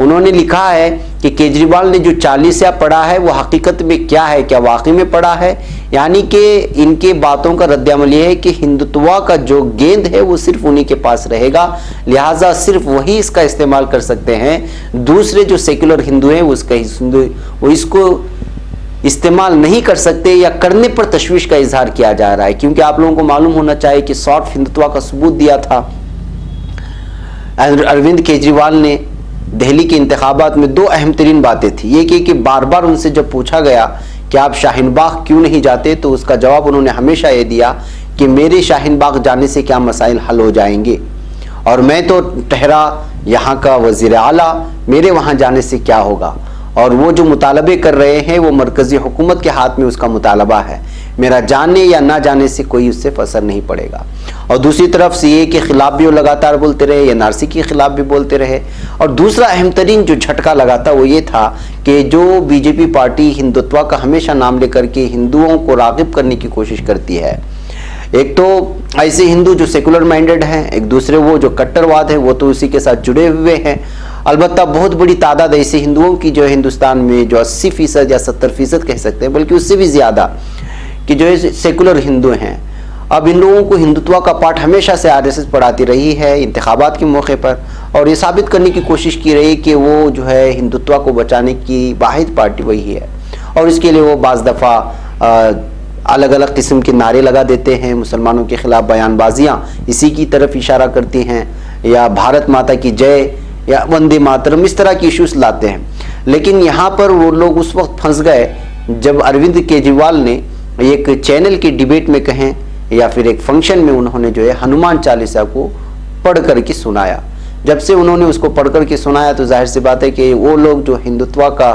انہوں نے لکھا ہے کہ کیجریوال نے جو 40 پڑھا ہے وہ حقیقت میں کیا ہے، کیا واقعی میں پڑھا ہے؟ یعنی کہ ان کے باتوں کا رد عمل یہ ہے کہ ہندوتوا کا جو گیند ہے وہ صرف انہی کے پاس رہے گا، لہٰذا صرف وہی اس کا استعمال کر سکتے ہیں، دوسرے جو سیکولر ہندو ہیں وہ اس کو استعمال نہیں کر سکتے، یا کرنے پر تشویش کا اظہار کیا جا رہا ہے۔ کیونکہ آپ لوگوں کو معلوم ہونا چاہیے کہ سافٹ ہندوتوا کا ثبوت دیا تھا اروند کیجریوال نے دہلی کے انتخابات میں۔ 2 اہم ترین باتیں تھیں، یہ کہ بار بار ان سے جب پوچھا گیا کہ آپ شاہین باغ کیوں نہیں جاتے، تو اس کا جواب انہوں نے ہمیشہ یہ دیا کہ میرے شاہین باغ جانے سے کیا مسائل حل ہو جائیں گے، اور میں تو ٹھہرا یہاں کا وزیر اعلیٰ، میرے وہاں جانے سے کیا ہوگا، اور وہ جو مطالبے کر رہے ہیں وہ مرکزی حکومت کے ہاتھ میں اس کا مطالبہ ہے، میرا جانے یا نہ جانے سے کوئی اس سے اثر نہیں پڑے گا۔ اور دوسری طرف سے یہ کہ خلاف بھی وہ لگاتار بولتے رہے، یا NRC کے خلاف بھی بولتے رہے۔ اور دوسرا اہم ترین جو جھٹکا لگا تھا وہ یہ تھا کہ جو BJP پارٹی ہندوتوا کا ہمیشہ نام لے کر کے ہندوؤں کو راغب کرنے کی کوشش کرتی ہے، ایک تو ایسے ہندو جو سیکولر مائنڈڈ ہیں، ایک دوسرے وہ جو کٹر واد ہے وہ تو اسی کے ساتھ جڑے ہوئے ہیں۔ البتہ بہت بڑی تعداد ایسے ہندوؤں کی جو ہندوستان میں جو 80% یا 70% کہہ سکتے ہیں، بلکہ اس سے بھی زیادہ، کہ جو سیکولر ہندو ہیں۔ اب ان لوگوں کو ہندوتوا کا پاٹ ہمیشہ سے RSS پڑھاتی رہی ہے انتخابات کے موقع پر، اور یہ ثابت کرنے کی کوشش کی رہی کہ وہ جو ہے ہندوتوا کو بچانے کی واحد پارٹی وہی ہے، اور اس کے لیے وہ بعض دفعہ الگ الگ قسم کے نعرے لگا دیتے ہیں، مسلمانوں کے خلاف بیان بازیاں اسی کی طرف اشارہ کرتی ہیں، یا بھارت ماتا کی جے یا وندے ماترم، اس طرح کی ایشوز لاتے ہیں۔ لیکن یہاں پر وہ لوگ اس وقت پھنس گئے جب اروند کیجریوال نے ایک چینل کی ڈیبیٹ میں کہیں یا پھر ایک فنکشن میں انہوں نے جو ہے ہنومان چالیسا کو پڑھ کر کے سنایا۔ جب سے انہوں نے اس کو پڑھ کر کے سنایا تو ظاہر سی بات ہے کہ وہ لوگ جو ہندوتوا کا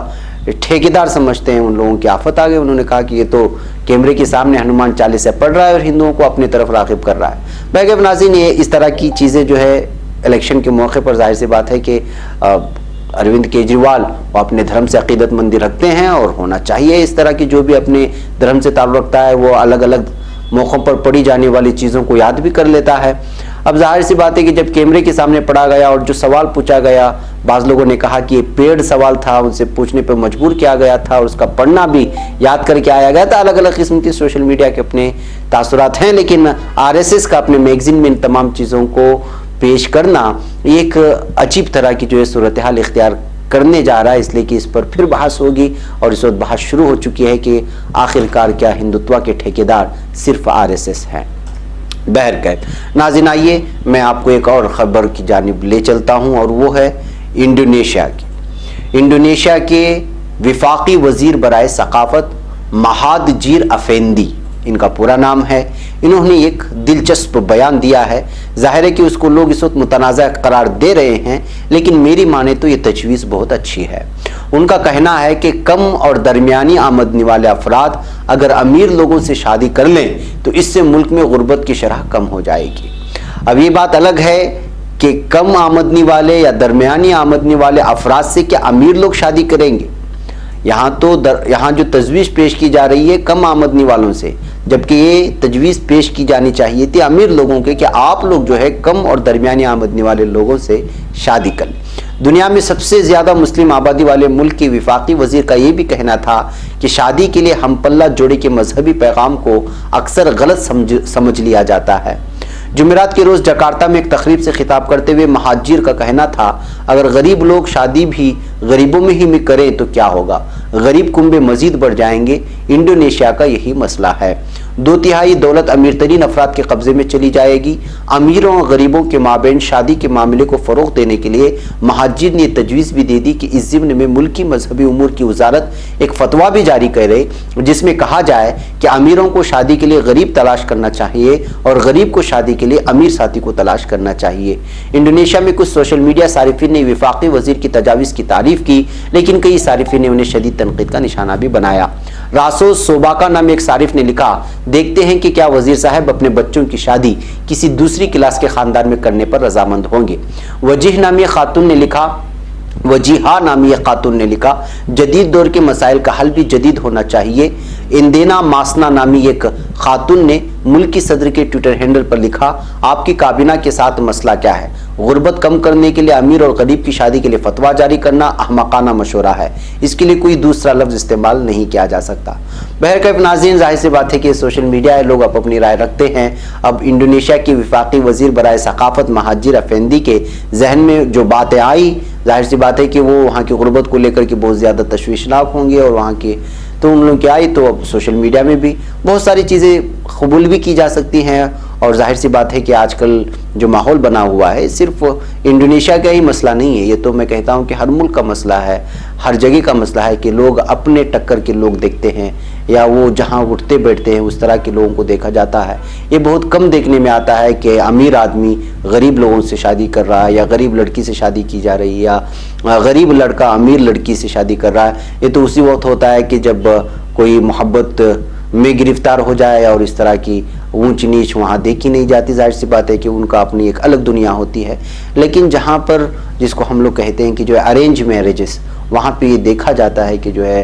ٹھیکیدار سمجھتے ہیں ان لوگوں کی آفت آ گئی۔ انہوں نے کہا کہ یہ تو کیمرے کے سامنے ہنومان چالیسا پڑھ رہا ہے اور ہندوؤں کو اپنی طرف راغب کر رہا ہے۔ بہرکیف ناظرین، یہ اس طرح کی چیزیں جو ہے الیکشن کے موقع پر ظاہر سی بات ہے کہ اروند کیجریوال وہ اپنے دھرم سے عقیدت مندی رکھتے ہیں، اور ہونا چاہیے اس طرح کی جو بھی اپنے دھرم سے تعلق رکھتا ہے وہ الگ الگ موقعوں پر پڑھی جانے والی چیزوں کو یاد بھی کر لیتا ہے۔ اب ظاہر سی بات ہے کہ جب کیمرے کے سامنے پڑھا گیا اور جو سوال پوچھا گیا، بعض لوگوں نے کہا کہ یہ پیڈ سوال تھا، ان سے پوچھنے پر مجبور کیا گیا تھا اور اس کا پڑھنا بھی یاد کر کے آیا گیا تھا۔ الگ الگ قسم کے سوشل میڈیا کے اپنے تاثرات ہیں، لیکن RSS کا اپنے میگزین میں ان تمام چیزوں کو پیش کرنا ایک عجیب طرح کی جو ہے صورتحال اختیار کرنے جا رہا ہے، اس لیے کہ اس پر پھر بحث ہوگی، اور اس وقت بحث شروع ہو چکی ہے کہ آخرکار کیا ہندوتوا کے ٹھیکیدار صرف RSS ہیں۔ بہرکیف ناظرین، آئیے میں آپ کو ایک اور خبر کی جانب لے چلتا ہوں، اور وہ ہے انڈونیشیا کی۔ انڈونیشیا کے وفاقی وزیر برائے ثقافت مہادجیر افیندی، ان کا پورا نام ہے، انہوں نے ایک دلچسپ بیان دیا ہے۔ ظاہر ہے کہ اس کو لوگ اس وقت متنازع قرار دے رہے ہیں، لیکن میری مانے تو یہ تجویز بہت اچھی ہے۔ ان کا کہنا ہے کہ کم اور درمیانی آمدنی والے افراد اگر امیر لوگوں سے شادی کر لیں تو اس سے ملک میں غربت کی شرح کم ہو جائے گی۔ اب یہ بات الگ ہے کہ کم آمدنی والے یا درمیانی آمدنی والے افراد سے کیا امیر لوگ شادی کریں گے؟ یہاں جو تجویز پیش کی جا رہی ہے کم آمدنی والوں سے، جبکہ یہ تجویز پیش کی جانی چاہیے تھی امیر لوگوں کے، کہ آپ لوگ جو ہے کم اور درمیانی آمدنی والے لوگوں سے شادی کر لیں۔ دنیا میں سب سے زیادہ مسلم آبادی والے ملک کے وفاقی وزیر کا یہ بھی کہنا تھا کہ شادی کے لیے ہم پلہ جوڑے کے مذہبی پیغام کو اکثر غلط سمجھ لیا جاتا ہے۔ جمعرات کے روز جکارتا میں ایک تقریب سے خطاب کرتے ہوئے مہاجر کا کہنا تھا، اگر غریب لوگ شادی بھی غریبوں میں ہی کریں تو کیا ہوگا؟ غریب کنبے مزید بڑھ جائیں گے۔ انڈونیشیا کا یہی مسئلہ ہے، 2/3 دولت امیر ترین افراد کے قبضے میں چلی جائے گی۔ امیروں اور غریبوں کے مابین شادی کے معاملے کو فروغ دینے کے لیے مہاجر نے تجویز بھی دے دی کہ اس ضمن میں ملکی مذہبی امور کی وزارت ایک فتویٰ بھی جاری کرے جس میں کہا جائے کہ امیروں کو شادی کے لیے غریب تلاش کرنا چاہیے اور غریب کو شادی کے لیے امیر ساتھی کو تلاش کرنا چاہیے۔ انڈونیشیا میں کچھ سوشل میڈیا صارفین نے وفاقی وزیر کی تجاویز کی تعریف کی، لیکن کئی صارفین نے انہیں شدید تنقید کا نشانہ بھی بنایا۔ راسو سوباکا نام ایک صارف نے لکھا، دیکھتے ہیں کہ کیا وزیر صاحب اپنے بچوں کی شادی کسی دوسری کلاس کے خاندان میں کرنے پر رضامند ہوں گے۔ وجیہہ نامی خاتون نے لکھا، جدید دور کے مسائل کا حل بھی جدید ہونا چاہیے۔ اندینا ماسنا نامی ایک خاتون نے ملکی صدر کے ٹویٹر ہینڈل پر لکھا، آپ کی کابینہ کے ساتھ مسئلہ کیا ہے؟ غربت کم کرنے کے لیے امیر اور غریب کی شادی کے لیے فتویٰ جاری کرنا احمقانہ مشورہ ہے، اس کے لیے کوئی دوسرا لفظ استعمال نہیں کیا جا سکتا۔ بہرکیف ناظرین، ظاہر سی بات ہے کہ سوشل میڈیا ہے، لوگ اپنی رائے رکھتے ہیں۔ اب انڈونیشیا کی وفاقی وزیر برائے ثقافت مہاجر افندی کے ذہن میں جو باتیں آئی، ظاہر سی بات ہے کہ وہ وہاں کی غربت کو لے کر کے بہت زیادہ تشویشناک ہوں گے، اور وہاں کی تو ان لوگوں کی آئی تو اب سوشل میڈیا میں بھی بہت ساری چیزیں قبول بھی کی جا سکتی ہیں۔ اور ظاہر سی بات ہے کہ آج کل جو ماحول بنا ہوا ہے صرف انڈونیشیا کا ہی مسئلہ نہیں ہے، یہ تو میں کہتا ہوں کہ ہر ملک کا مسئلہ ہے، ہر جگہ کا مسئلہ ہے کہ لوگ اپنے ٹکر کے لوگ دیکھتے ہیں، یا وہ جہاں اٹھتے بیٹھتے ہیں اس طرح کے لوگوں کو دیکھا جاتا ہے۔ یہ بہت کم دیکھنے میں آتا ہے کہ امیر آدمی غریب لوگوں سے شادی کر رہا ہے، یا غریب لڑکی سے شادی کی جا رہی ہے، یا غریب لڑکا امیر لڑکی سے شادی کر رہا ہے۔ یہ تو اسی وقت ہوتا ہے کہ جب کوئی محبت میں گرفتار ہو جائے، اور اس طرح کی اونچ نیچ وہاں دیکھی نہیں جاتی۔ ظاہر سی بات ہے کہ ان کا اپنی ایک الگ دنیا ہوتی ہے، لیکن جہاں پر جس کو ہم لوگ کہتے ہیں کہ جو ہے ارینج میرجز، وہاں پہ یہ دیکھا جاتا ہے کہ جو ہے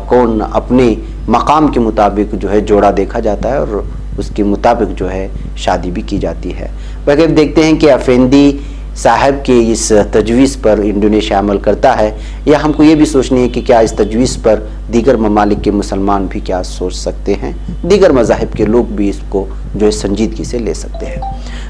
کون اپنے مقام کے مطابق جو ہے جوڑا دیکھا جاتا ہے، اور اس کے مطابق جو ہے شادی بھی کی جاتی ہے۔ بغیر دیکھتے ہیں کہ افندی صاحب کے اس تجویز پر انڈونیشیا عمل کرتا ہے، یا ہم کو یہ بھی سوچنی ہے کہ کیا اس تجویز پر دیگر ممالک کے مسلمان بھی کیا سوچ سکتے ہیں، دیگر مذاہب کے لوگ بھی اس کو جو ہے سنجیدگی سے لے سکتے ہیں۔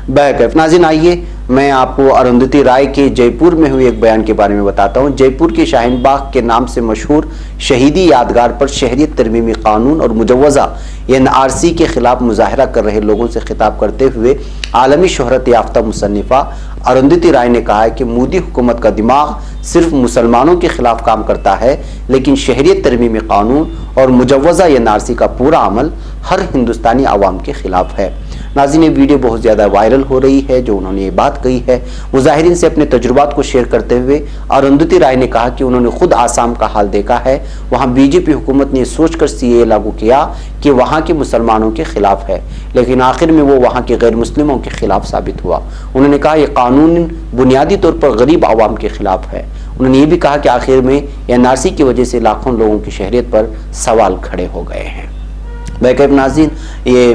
بہرکیف ناظرین، آئیے میں آپ کو اروندھتی رائے کے جے پور میں ہوئے ایک بیان کے بارے میں بتاتا ہوں۔ جے پور کے شاہین باغ کے نام سے مشہور شہیدی یادگار پر شہریت ترمیمی قانون اور مجوزہ NRC کے خلاف مظاہرہ کر رہے لوگوں سے خطاب کرتے ہوئے عالمی شہرت یافتہ مصنفہ اروندھتی رائے نے کہا ہے کہ مودی حکومت کا دماغ صرف مسلمانوں کے خلاف کام کرتا ہے، لیکن شہریت ترمیمی قانون اور مجوزہ NRC کا پورا عمل ہر ہندوستانی عوام کے خلاف ہے۔ ناظرین، یہ ویڈیو بہت زیادہ وائرل ہو رہی ہے جو انہوں نے یہ بات کہی ہے۔ مظاہرین سے اپنے تجربات کو شیئر کرتے ہوئے اروندھتی رائے نے کہا کہ انہوں نے خود آسام کا حال دیکھا ہے، وہاں BJP حکومت نے سوچ کر CAA لاگو کیا کہ وہاں کے مسلمانوں کے خلاف ہے، لیکن آخر میں وہ وہاں کے غیر مسلموں کے خلاف ثابت ہوا۔ انہوں نے کہا یہ قانون بنیادی طور پر غریب عوام کے خلاف ہے۔ انہوں نے یہ بھی کہا کہ آخر میں NRC کی وجہ سے لاکھوں لوگوں کی شہریت پر سوال کھڑے ہو گئے ہیں۔ بہرکیف ناظرین، یہ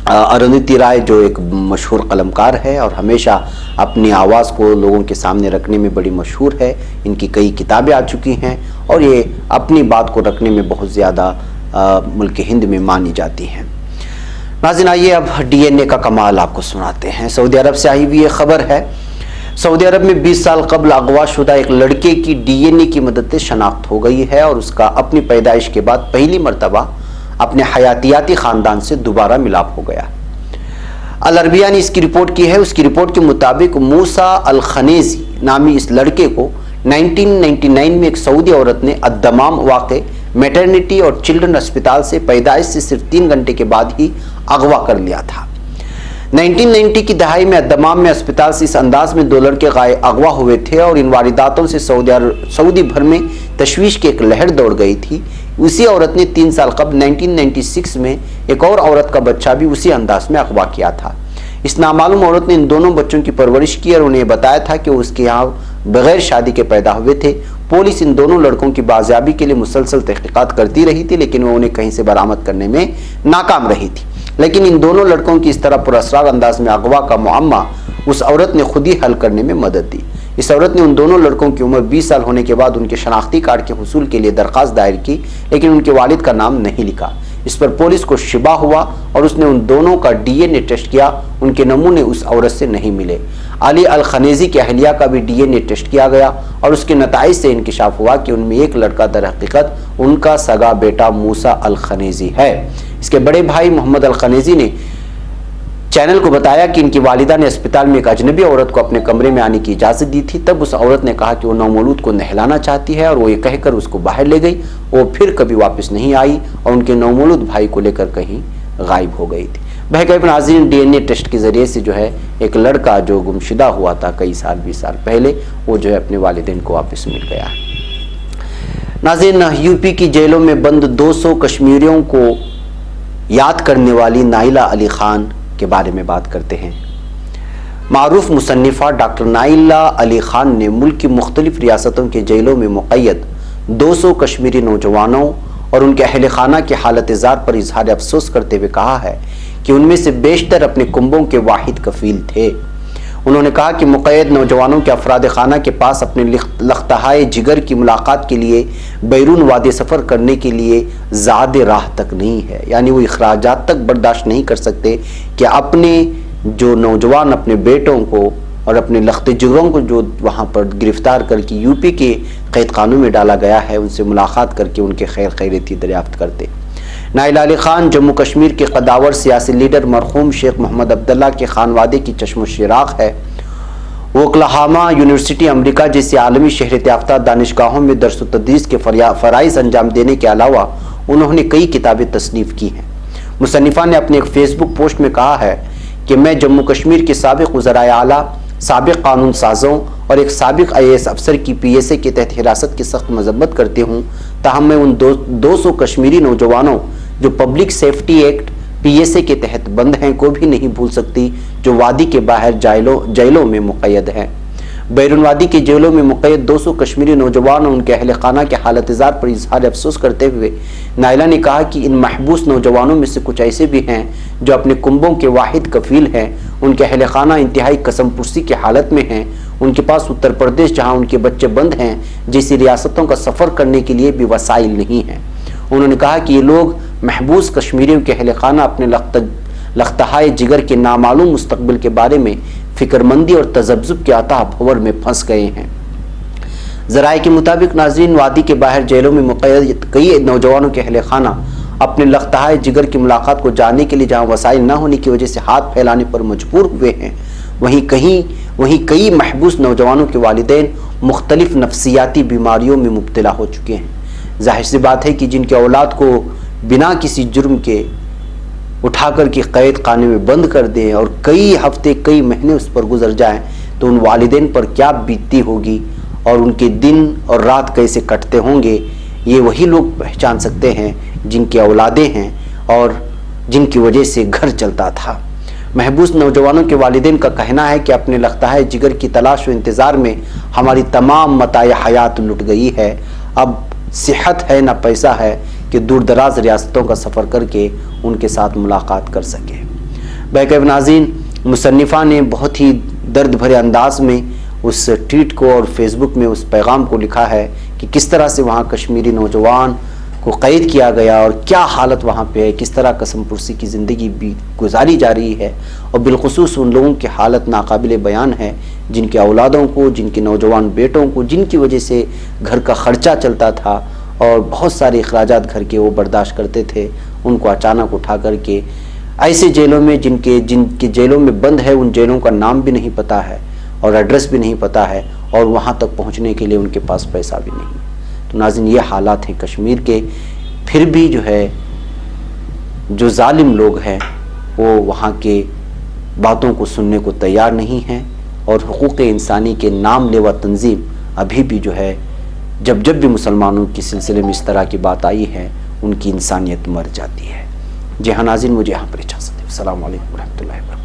اروندھتی رائے جو ایک مشہور قلمکار ہے اور ہمیشہ اپنی آواز کو لوگوں کے سامنے رکھنے میں بڑی مشہور ہے، ان کی کئی کتابیں آ چکی ہیں، اور یہ اپنی بات کو رکھنے میں بہت زیادہ ملک ہند میں مانی جاتی ہیں۔ ناظرین، آئیے اب DNA کا کمال آپ کو سناتے ہیں۔ سعودی عرب سے آئی ہوئی یہ خبر ہے۔ سعودی عرب میں 20 سال قبل اغوا شدہ ایک لڑکے کی DNA کی مدد سے شناخت ہو گئی ہے، اور اس کا اپنی پیدائش کے بعد پہلی مرتبہ اپنے حیاتیاتی خاندان سے دوبارہ ملاپ ہو گیا۔ العربیہ نے اس کی رپورٹ کی ہے۔ اس کی رپورٹ کے مطابق موسیٰ الخنیزی نامی اس لڑکے کو 1999 میں ایک سعودی عورت نے الدمام واقع میٹرنٹی اور چلڈرن اسپتال سے پیدائش سے صرف 3 گھنٹے کے بعد ہی اغوا کر لیا تھا۔ 1990 کی دہائی میں الدمام میں اسپتال سے اس انداز میں 2 لڑکے اغوا ہوئے تھے، اور ان وارداتوں سے سعودی بھر میں تشویش کی ایک لہر دوڑ گئی تھی۔ اسی عورت نے 3 سال قبل 1996 میں ایک اور عورت کا بچہ بھی اسی انداز میں اغوا کیا تھا۔ اس نامعلوم عورت نے ان دونوں بچوں کی پرورش کی اور انہیں بتایا تھا کہ وہ اس کے یہاں بغیر شادی کے پیدا ہوئے تھے۔ پولیس ان دونوں لڑکوں کی بازیابی کے لیے مسلسل تحقیقات کرتی رہی تھی، لیکن وہ انہیں کہیں سے برآمد کرنے میں ناکام رہی تھی۔ لیکن ان دونوں لڑکوں کی اس طرح پراسرار انداز میں اغوا کا معمہ اس عورت نے خود ہی حل کرنے میں مدد دی۔ اس عورت نے ان دونوں لڑکوں کی عمر 20 سال ہونے کے بعد ان کے شناختی کارڈ کے حصول کے لیے درخواست دائر کی، لیکن ان کے والد کا نام نہیں لکھا۔ اس پر پولیس کو شبہ ہوا اور اس نے ان دونوں کا DNA ٹیسٹ کیا۔ ان کے نمونے اس عورت سے نہیں ملے۔ علی الخنیزی کے اہلیہ کا بھی DNA ٹیسٹ کیا گیا، اور اس کے نتائج سے انکشاف ہوا کہ ان میں ایک لڑکا در حقیقت ان کا سگا بیٹا موسیٰ الخنیزی ہے۔ اس کے بڑے بھائی محمد الخنیزی نے چینل کو بتایا کہ ان کی والدہ نے اسپتال میں ایک اجنبی عورت کو اپنے کمرے میں آنے کی اجازت دی تھی۔ تب اس عورت نے کہا کہ وہ نومولود کو نہلانا چاہتی ہے، اور وہ یہ کہہ کر اس کو باہر لے گئی۔ وہ پھر کبھی واپس نہیں آئی اور ان کے نومولود بھائی کو لے کر کہیں غائب ہو گئی تھی۔ بہرکیف ناظرین، DNA ٹیسٹ کے ذریعے سے جو ہے ایک لڑکا جو گمشدہ ہوا تھا کئی سال 20 سال پہلے، وہ جو ہے اپنے والدین کو واپس مل گیا ہے۔ ناظرین، UP کی جیلوں میں بند 200 کشمیریوں کو یاد کرنے والی نائلہ علی خان کے بارے میں بات کرتے ہیں۔ معروف مصنفہ ڈاکٹر نائلہ علی خان نے ملک کی مختلف ریاستوں کے جیلوں میں مقید 200 کشمیری نوجوانوں اور ان کے اہل خانہ کی حالت زار پر اظہار افسوس کرتے ہوئے کہا ہے کہ ان میں سے بیشتر اپنے کنبوں کے واحد کفیل تھے۔ انہوں نے کہا کہ مقید نوجوانوں کے افراد خانہ کے پاس اپنے لختہائے جگر کی ملاقات کے لیے بیرون وادی سفر کرنے کے لیے زیادہ راہ تک نہیں ہے، یعنی وہ اخراجات تک برداشت نہیں کر سکتے کہ اپنے جو نوجوان اپنے بیٹوں کو اور اپنے لخت جگروں کو جو وہاں پر گرفتار کر کے یو پی کے قید خانوں میں ڈالا گیا ہے، ان سے ملاقات کر کے ان کے خیر خیریتی دریافت کرتے۔ نائل علی خان جموں کشمیر کے قداور سیاسی لیڈر مرحوم شیخ محمد عبداللہ کے خانوادے کی چشم و چراغ ہے۔ وہ اوکلاہوما یونیورسٹی امریکہ جیسے عالمی شہرت یافتہ دانشگاہوں میں درس و تدریس کے فرائض انجام دینے کے علاوہ انہوں نے کئی کتابیں تصنیف کی ہیں۔ مصنفہ نے اپنے ایک فیس بک پوسٹ میں کہا ہے کہ میں جموں کشمیر کے سابق وزرائے اعلیٰ، سابق قانون سازوں اور ایک سابق IAS افسر کی PSA کے تحت حراست کی سخت مذمت کرتے ہوں، تاہم میں ان 200 کشمیری نوجوانوں جو پبلک سیفٹی ایکٹ PSA کے تحت بند ہیں کو بھی نہیں بھول سکتی، جو وادی کے باہر جیلوں میں مقید ہیں۔ بیرون وادی کے جیلوں میں مقید 200 کشمیری نوجوان اور ان کے اہل خانہ کے حالت زار پر اظہار افسوس کرتے ہوئے نائلہ نے کہا کہ ان محبوس نوجوانوں میں سے کچھ ایسے بھی ہیں جو اپنے کنبوں کے واحد کفیل ہیں، ان کے اہل خانہ انتہائی قسم پرسی کی حالت میں ہیں، ان کے پاس اتر پردیش جہاں ان کے بچے بند ہیں جیسی ریاستوں کا سفر کرنے کے لیے بھی وسائل نہیں ہیں۔ انہوں نے کہا کہ یہ لوگ محبوس کشمیریوں کے اہل خانہ اپنے لختہائے جگر کے نامعلوم مستقبل کے بارے میں فکر مندی اور تذبذب کے عطا بھور میں پھنس گئے ہیں۔ ذرائع کے مطابق ناظرین، وادی کے باہر جیلوں میں مقید کئی نوجوانوں کے اہل خانہ اپنے لختہائے جگر کی ملاقات کو جاننے کے لیے جہاں وسائل نہ ہونے کی وجہ سے ہاتھ پھیلانے پر مجبور ہوئے ہیں، وہیں کئی محبوس نوجوانوں کے والدین مختلف نفسیاتی بیماریوں میں مبتلا ہو چکے ہیں۔ ظاہر سی بات ہے کہ جن کے اولاد کو بنا کسی جرم کے اٹھا کر کے قید خانے میں بند کر دیں اور کئی ہفتے کئی مہینے اس پر گزر جائیں تو ان والدین پر کیا بیتتی ہوگی اور ان کے دن اور رات کیسے کٹتے ہوں گے، یہ وہی لوگ پہچان سکتے ہیں جن کی اولادیں ہیں اور جن کی وجہ سے گھر چلتا تھا۔ محبوس نوجوانوں کے والدین کا کہنا ہے کہ اپنے لختہائے جگر کی تلاش و انتظار میں ہماری تمام متاع حیات لٹ گئی ہے، اب صحت ہے نہ پیسہ ہے کہ دور دراز ریاستوں کا سفر کر کے ان کے ساتھ ملاقات کر سکے۔ بہرکیف ناظرین، مصنفہ نے بہت ہی درد بھرے انداز میں اس ٹویٹ کو اور فیس بک میں اس پیغام کو لکھا ہے کہ کس طرح سے وہاں کشمیری نوجوان کو قید کیا گیا اور کیا حالت وہاں پہ ہے، کس طرح قسم پرسی کی زندگی بھی گزاری جا رہی ہے، اور بالخصوص ان لوگوں کی حالت ناقابل بیان ہے جن کے اولادوں کو، جن کے نوجوان بیٹوں کو، جن کی وجہ سے گھر کا خرچہ چلتا تھا اور بہت سارے اخراجات گھر کے وہ برداشت کرتے تھے، ان کو اچانک اٹھا کر کے ایسے جیلوں میں جن کے جیلوں میں بند ہے، ان جیلوں کا نام بھی نہیں پتہ ہے اور ایڈریس بھی نہیں پتہ ہے، اور وہاں تک پہنچنے کے لیے ان کے پاس پیسہ بھی نہیں۔ تو ناظرین، یہ حالات ہیں کشمیر کے، پھر بھی جو ظالم لوگ ہیں وہ وہاں کے باتوں کو سننے کو تیار نہیں ہیں، اور حقوق انسانی کے نام لیوا تنظیم ابھی بھی جب بھی مسلمانوں کے سلسلے میں اس طرح کی بات آئی ہے ان کی انسانیت مر جاتی ہے۔ جی ہاں ناظرین، مجھے یہاں پر اجازت ہے۔ السلام علیکم ورحمۃ اللہ وبرکاتہ۔